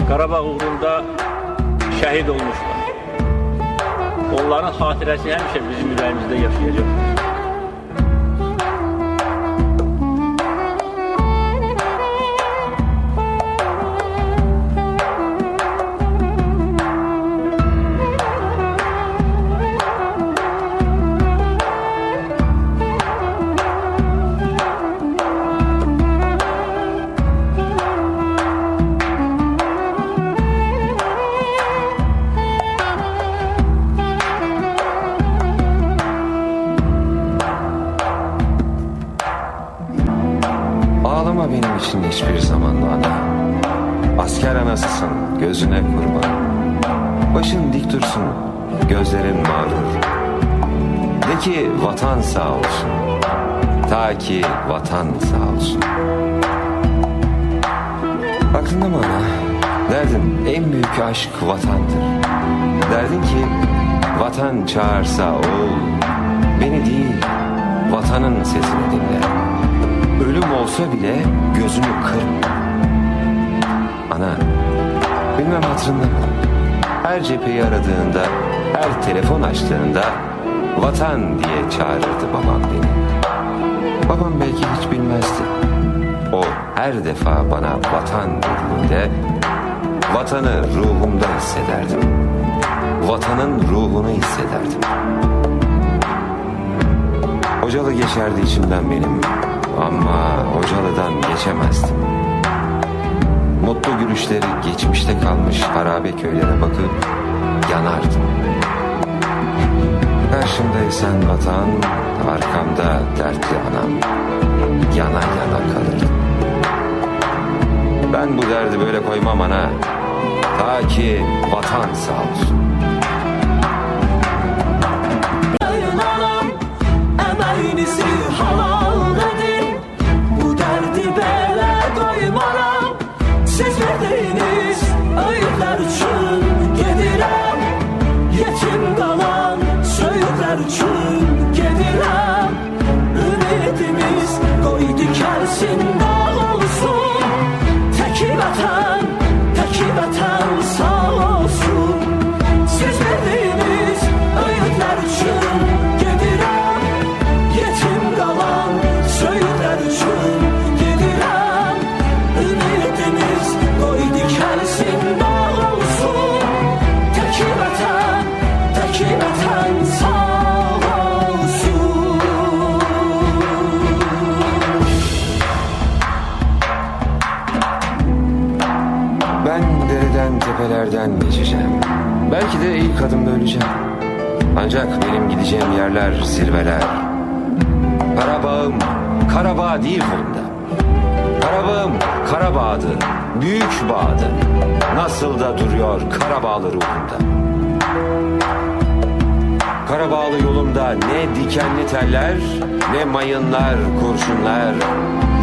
Qarabağ uğrunda şəhid olmuşlar. Onların xatirəsi həmişə bizim ürəyimizdə yaşayacaq. Ağlama benim için hiçbir zaman ana. Asker anasısın, gözüne kurban. Başın dik dursun, gözlerin mağrur. De ki vatan sağ olsun, ta ki vatan sağ olsun. Aklında mı ana? Derdin en büyük aşk vatandır. Derdin ki vatan çağırsa oğul, beni değil vatanın sesini dinle. Ölüm olsa bile gözünü kırma. Ana, bilmem hatırında mı? Her cepheyi aradığında, her telefon açtığında vatan diye çağırırdı babam beni. Babam belki hiç bilmezdi. O her defa bana vatan dediğinde vatanı ruhumda hissederdim. Vatanın ruhunu hissederdim. Hocalı geçerdi içimden benim. Ama Hocalı'dan geçemezdim. Mutlu gülüşleri geçmişte kalmış harabe köylere bakıp yanardım. Karşımdaysan vatan, arkamda dertli anam. Yana yana kalırdım. Ben bu derdi böyle koymam ana. Ta ki vatan sağ olsun. Siz verdiğiniz öğütler için gedirəm, yetim kalan söğütler için gedirəm. Ümidimiz koydu kelsin dağ olsun, teki vatan sağ olsun. Siz verdiğiniz öğütler için gedirəm, yetim kalan söğütler için gedirəm. Ümidimiz koydu kelsin dağ olsun, teki vatan sağ olsun. Ben dereden tepelerden geçeceğim. Belki de ilk adımda öleceğim. Ancak benim gideceğim yerler zirveler. Karabağ'ım Karabağ değil bunda. Karabağ'ım Karabağ'dı, büyük bağdı. Nasıl da duruyor Karabağlı ruhumda. Karabağlı yolumda ne dikenli teller, ne mayınlar, kurşunlar,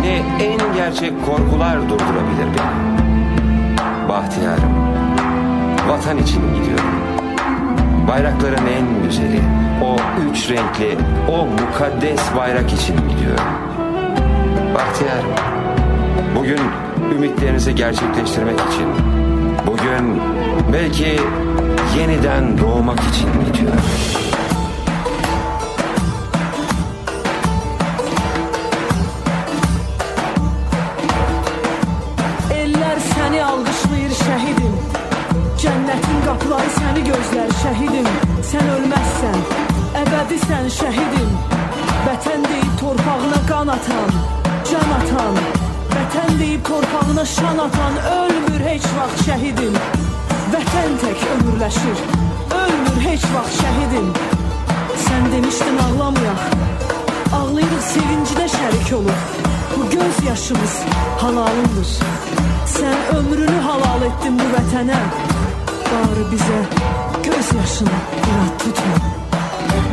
ne en gerçek korkular durdurabilir beni. Bahtiyarım, vatan için gidiyorum. Bayrakların en güzeli, o üç renkli, o mukaddes bayrak için gidiyorum. Bahtiyarım, bugün ümitlerinizi gerçekleştirmek için, bugün belki yeniden doğmak için gidiyorum. Eller seni alkışlayır şehidim, cennetin kapıları seni gözler şehidim. Sen ölmezsen, ebedisən şehidim. Vətən deyib torpağına qan atan, can atan, vətən deyib torpağına şan atan ölmür heç vaxt şehidim. Vətən tək ömürləşir, ölmür heç vaxt şehidim. Sen demiştin ağlamayaq, ağlayırıq sevincidə şərik olur. Bu göz yaşımız halalındır. Sen ömrünü halal ettin bu vətənə. Bari bize göz yaşını bırak tutma.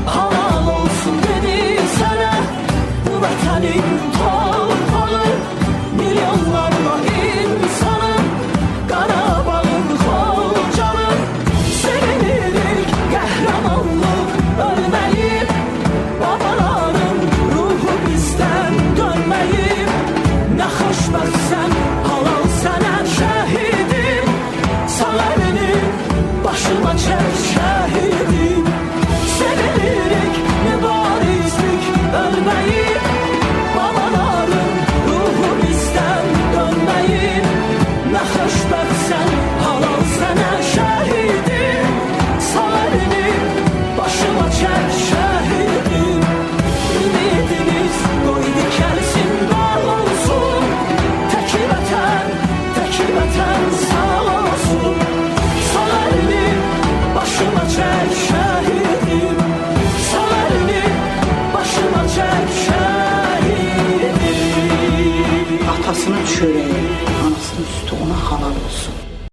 Halal olsun dedi sana bu vətənin torpağı. Milyonlarla insanın Qarabağın Xocalı. Sevinirik qəhrəmanlıq ölməyib, babaların ruhu bizdən dönməyib. Nə xoşbəxtsən halal sənə şəhidim. Anasının çöreği, anasının sütü ona halal olsun.